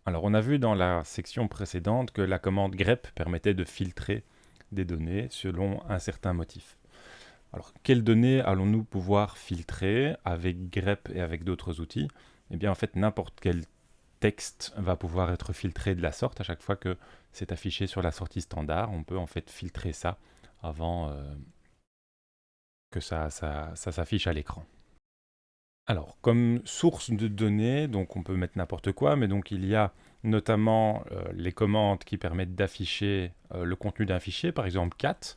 Alors, on a vu dans la section précédente que la commande grep permettait de filtrer des données selon un certain motif. Alors, quelles données allons-nous pouvoir filtrer avec grep et avec d'autres outils? Eh bien, en fait, n'importe quel texte va pouvoir être filtré de la sorte à chaque fois que c'est affiché sur la sortie standard. On peut en fait filtrer ça avant que ça s'affiche à l'écran. Alors, comme source de données, donc on peut mettre n'importe quoi, mais donc il y a notamment les commandes qui permettent d'afficher le contenu d'un fichier, par exemple cat.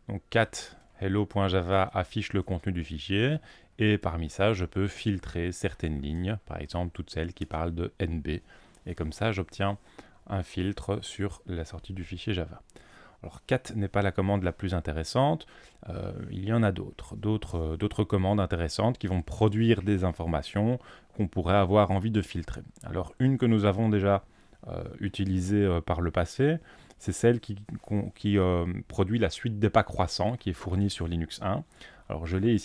Donc cat hello.java affiche le contenu du fichier, et parmi ça, je peux filtrer certaines lignes, par exemple toutes celles qui parlent de NB, et comme ça, j'obtiens un filtre sur la sortie du fichier Java. Alors cat n'est pas la commande la plus intéressante, il y en a d'autres commandes intéressantes qui vont produire des informations qu'on pourrait avoir envie de filtrer. Alors une que nous avons déjà utilisée par le passé, c'est celle qui produit la suite d'EPA croissant qui est fournie sur Linux 1. Alors je l'ai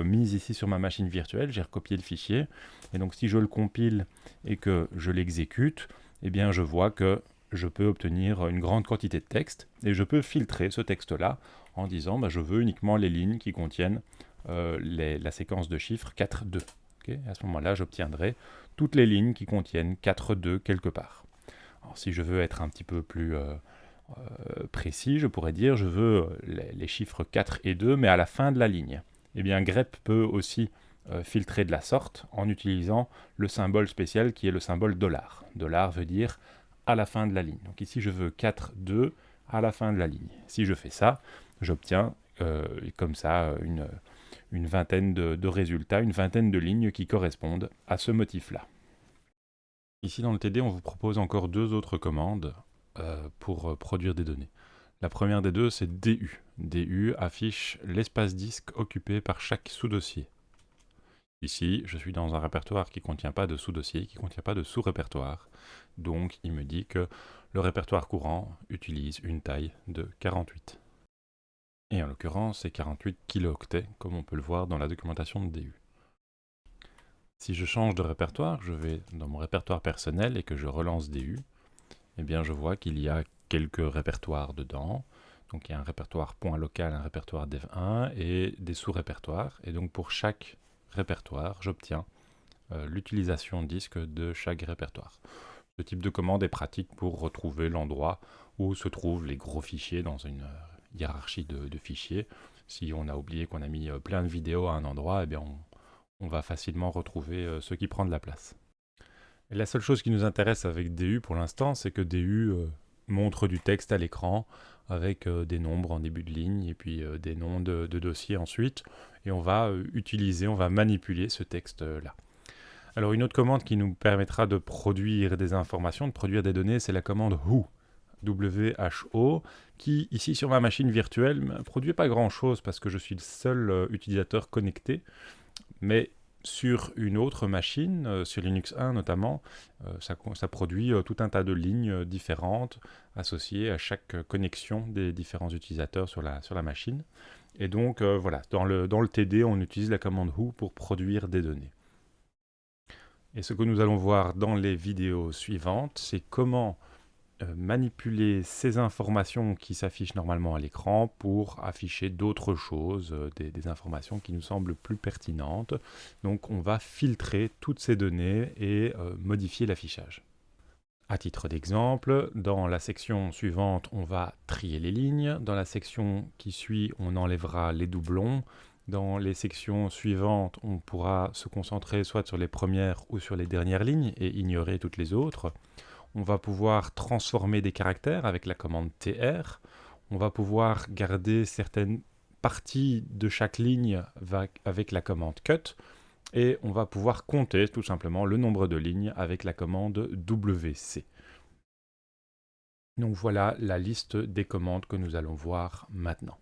mise ici sur ma machine virtuelle, j'ai recopié le fichier, et donc si je le compile et que je l'exécute, eh bien je vois que je peux obtenir une grande quantité de texte et je peux filtrer ce texte-là en disant je veux uniquement les lignes qui contiennent la séquence de chiffres 4,2. Okay, à ce moment-là, j'obtiendrai toutes les lignes qui contiennent 4,2 quelque part. Alors, si je veux être un petit peu plus précis, je pourrais dire je veux les chiffres 4 et 2, mais à la fin de la ligne. Eh bien, grep peut aussi filtrer de la sorte en utilisant le symbole spécial qui est le symbole $. Dollar veut dire à la fin de la ligne. Donc ici, je veux 4, 2 à la fin de la ligne. Si je fais ça, j'obtiens comme ça une vingtaine de résultats, une vingtaine de lignes qui correspondent à ce motif-là. Ici dans le TD, on vous propose encore deux autres commandes pour produire des données. La première des deux, c'est DU. DU affiche l'espace disque occupé par chaque sous-dossier. Ici, je suis dans un répertoire qui ne contient pas de sous-dossier, qui ne contient pas de sous-répertoire. Donc, il me dit que le répertoire courant utilise une taille de 48. Et en l'occurrence, c'est 48 kilooctets, comme on peut le voir dans la documentation de DU. Si je change de répertoire, je vais dans mon répertoire personnel et que je relance DU, eh bien je vois qu'il y a quelques répertoires dedans. Donc il y a un répertoire .local, un répertoire dev1 et des sous-répertoires. Et donc pour chaque répertoire, j'obtiens l'utilisation disque de chaque répertoire. Ce type de commande est pratique pour retrouver l'endroit où se trouvent les gros fichiers dans une hiérarchie de fichiers. Si on a oublié qu'on a mis plein de vidéos à un endroit, eh bien on va facilement retrouver ce qui prend de la place. Et la seule chose qui nous intéresse avec DU pour l'instant, c'est que DU montre du texte à l'écran avec des nombres en début de ligne et puis des noms de dossiers ensuite. Et on va on va manipuler ce texte-là. Alors une autre commande qui nous permettra de produire des informations, de produire des données, c'est la commande who. WHO, qui ici sur ma machine virtuelle ne produit pas grand chose parce que je suis le seul utilisateur connecté, mais sur une autre machine, sur Linux 1 notamment, ça produit tout un tas de lignes différentes associées à chaque connexion des différents utilisateurs sur la machine. Et donc voilà, dans le TD, on utilise la commande who pour produire des données. Et ce que nous allons voir dans les vidéos suivantes, c'est comment manipuler ces informations qui s'affichent normalement à l'écran pour afficher d'autres choses, des informations qui nous semblent plus pertinentes. Donc on va filtrer toutes ces données et modifier l'affichage. À titre d'exemple, dans la section suivante, on va trier les lignes. Dans la section qui suit, on enlèvera les doublons. Dans les sections suivantes, on pourra se concentrer soit sur les premières ou sur les dernières lignes et ignorer toutes les autres. On va pouvoir transformer des caractères avec la commande tr. On va pouvoir garder certaines parties de chaque ligne avec la commande cut. Et on va pouvoir compter tout simplement le nombre de lignes avec la commande wc. Donc voilà la liste des commandes que nous allons voir maintenant.